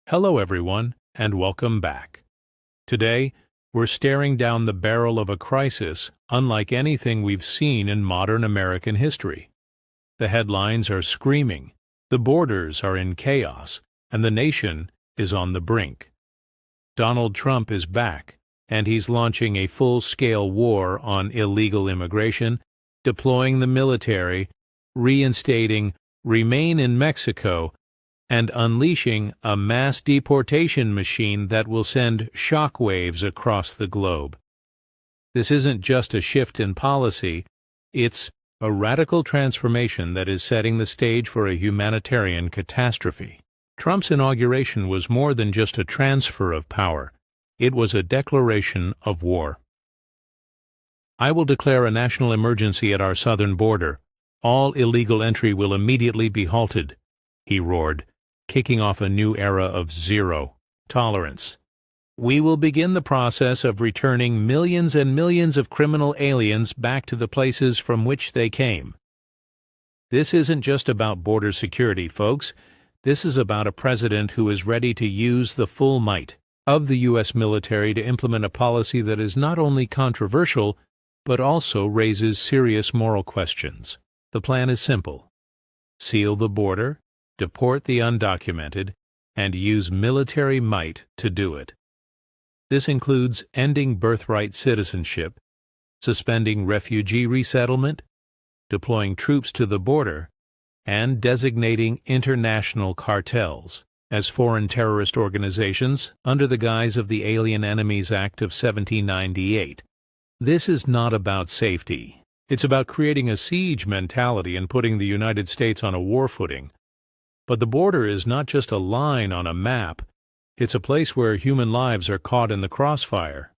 Hello everyone, and welcome back. Today, we're staring down the barrel of a crisis unlike anything we've seen in modern American history. The headlines are screaming, the borders are in chaos, and the nation is on the brink. Donald Trump is back, and he's launching a full-scale war on illegal immigration, deploying the military, reinstating Remain in Mexico, and unleashing a mass deportation machine that will send shockwaves across the globe. This isn't just a shift in policy, it's a radical transformation that is setting the stage for a humanitarian catastrophe. Trump's inauguration was more than just a transfer of power. It was a declaration of war. "I will declare a national emergency at our southern border. All illegal entry will immediately be halted," he roared, kicking off a new era of zero tolerance. "We will begin the process of returning millions and millions of criminal aliens back to the places from which they came." This isn't just about border security, folks. This is about a president who is ready to use the full might of the U.S. military to implement a policy that is not only controversial, but also raises serious moral questions. The plan is simple: seal the border, deport the undocumented, and use military might to do it. This includes ending birthright citizenship, suspending refugee resettlement, deploying troops to the border, and designating international cartels as foreign terrorist organizations under the guise of the Alien Enemies Act of 1798. This is not about safety. It's about creating a siege mentality and putting the United States on a war footing. But the border is not just a line on a map. It's a place where human lives are caught in the crossfire.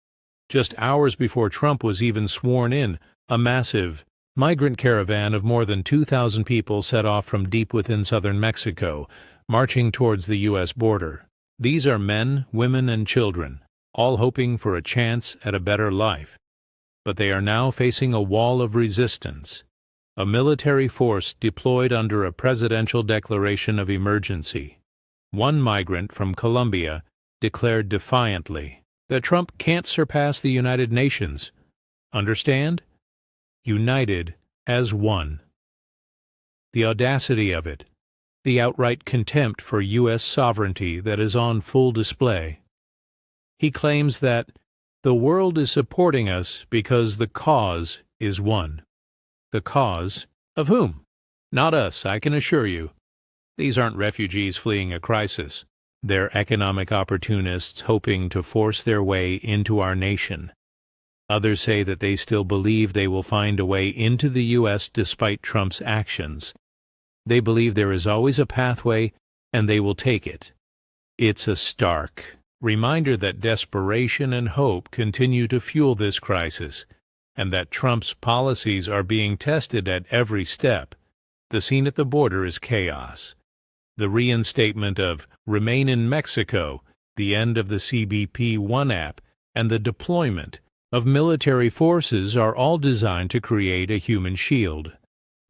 Just hours before Trump was even sworn in, a massive migrant caravan of more than 2,000 people set off from deep within southern Mexico, marching towards the U.S. border. These are men, women, and children, all hoping for a chance at a better life. But they are now facing a wall of resistance, a military force deployed under a presidential declaration of emergency. One migrant from Colombia declared defiantly that Trump can't surpass the United Nations. Understand? United as one. The audacity of it, the outright contempt for U.S. sovereignty that is on full display. He claims that the world is supporting us because the cause is one. The cause of whom? Not us, I can assure you. These aren't refugees fleeing a crisis. They're economic opportunists hoping to force their way into our nation. Others say that they still believe they will find a way into the U.S. despite Trump's actions. They believe there is always a pathway, and they will take it. It's a stark reminder that desperation and hope continue to fuel this crisis, and that Trump's policies are being tested at every step. The scene at the border is chaos. The reinstatement of Remain in Mexico, the end of the CBP One app, and the deployment of military forces are all designed to create a human shield,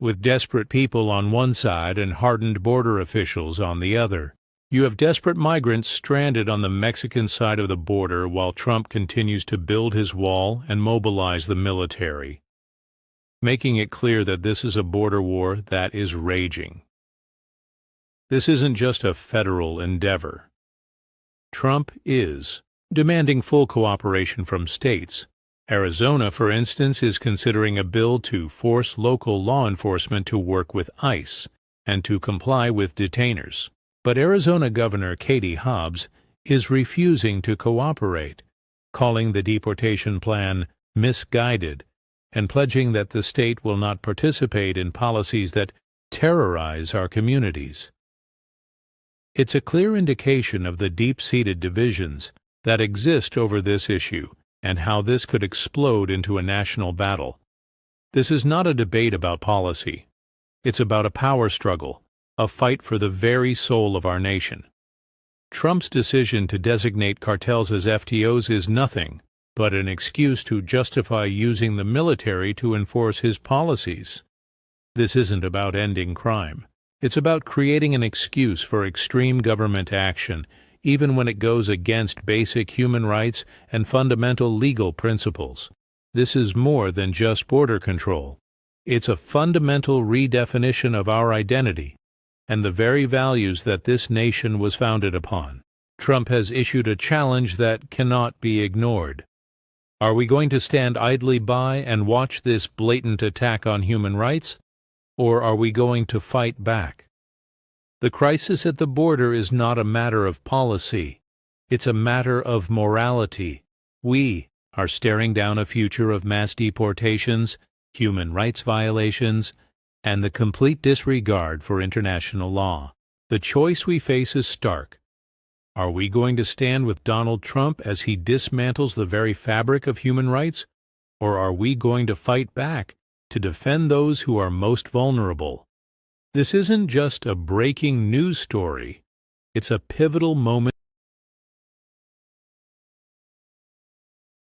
with desperate people on one side and hardened border officials on the other. You have desperate migrants stranded on the Mexican side of the border while Trump continues to build his wall and mobilize the military, making it clear that this is a border war that is raging. This isn't just a federal endeavor. Trump is demanding full cooperation from states. Arizona, for instance, is considering a bill to force local law enforcement to work with ICE and to comply with detainers. But Arizona Governor Katie Hobbs is refusing to cooperate, calling the deportation plan misguided and pledging that the state will not participate in policies that terrorize our communities. It's a clear indication of the deep-seated divisions that exist over this issue and how this could explode into a national battle. This is not a debate about policy. It's about a power struggle, a fight for the very soul of our nation. Trump's decision to designate cartels as FTOs is nothing but an excuse to justify using the military to enforce his policies. This isn't about ending crime. It's about creating an excuse for extreme government action, even when it goes against basic human rights and fundamental legal principles. This is more than just border control. It's a fundamental redefinition of our identity and the very values that this nation was founded upon. Trump has issued a challenge that cannot be ignored. Are we going to stand idly by and watch this blatant attack on human rights, or are we going to fight back? The crisis at the border is not a matter of policy. It's a matter of morality. We are staring down a future of mass deportations, human rights violations, and the complete disregard for international law. The choice we face is stark. Are we going to stand with Donald Trump as he dismantles the very fabric of human rights, or are we going to fight back to defend those who are most vulnerable? This isn't just a breaking news story. It's a pivotal moment